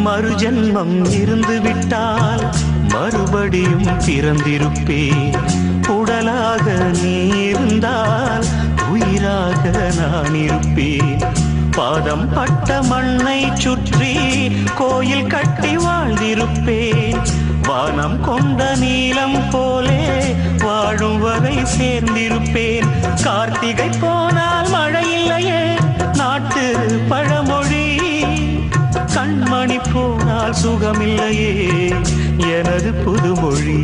மறுஜன்மம் இருந்து விட்டால் மறுபடியும் பிறந்திருப்பேன். உடலாக நீ இருந்தால் உயிராக நான் இருப்பேன். பாதம் பட்ட மண்ணை சுற்றி கோயில் கட்டி வாழ்ந்திருப்பேன். வானம் கொண்ட நீலம் போலே வாழும் வரை சேர்ந்திருப்பேன். கார்த்திகை போனால் மழை இல்லையே நாட்டு பழமொழி. கண்மணி போனால் சுகமில்லையே எனது புதுமொழி.